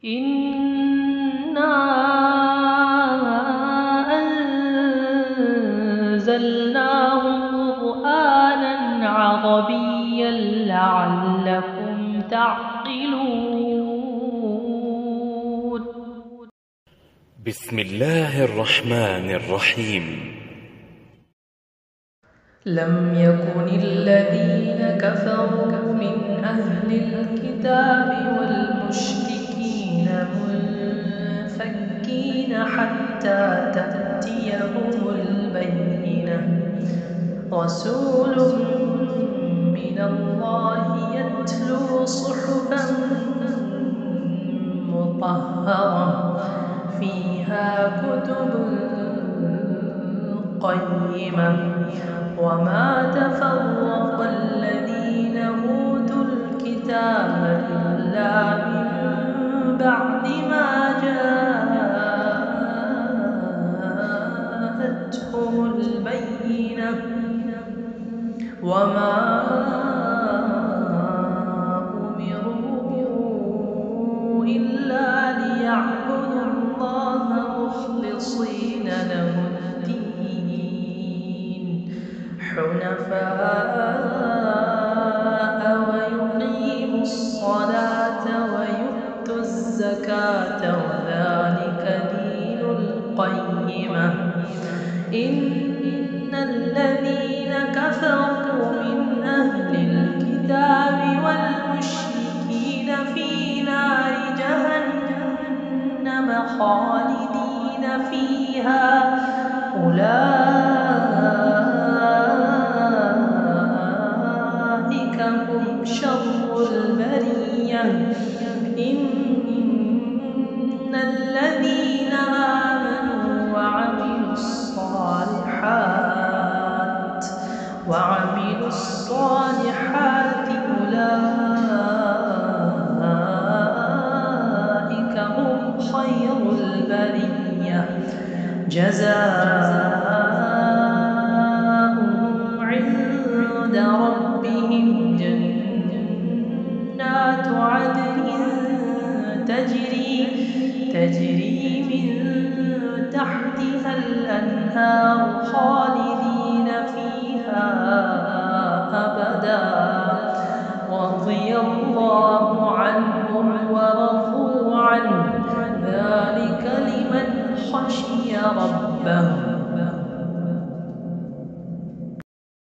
إنا أنزلناه قرآنا عربيا لعلكم تعقلون. بسم الله الرحمن الرحيم. لم يكن الذين كفروا من أهل الكتاب والمشركين منفكين حتى تأتيهم البينة. رسول من الله يتلو صحفا مطهرة فيها كتب قيمة. وما تفرق الذين أوتوا الكتاب إلا من بعد ما جاءتهم البينة. وما أمروا إلا ليعبدوا الله مخلصين له الدين حنفاء ويقيموا الصلاة ويؤتوا الزكاة وذلك دين القيمة. إن الذين كفروا من أهل الكتاب والمشركين في نار جهنم خالدين فيها أولئك هم شر البرية. إن الذين آمنوا وعملوا الصالحات أولئك هم خير البرية. جزاؤهم عند ربهم جنات عدن تجري من تحتها الأنهار خالدين فيها أبدا. رضي الله عنهم ورضوا عنه ذلك لمن خشي ربه.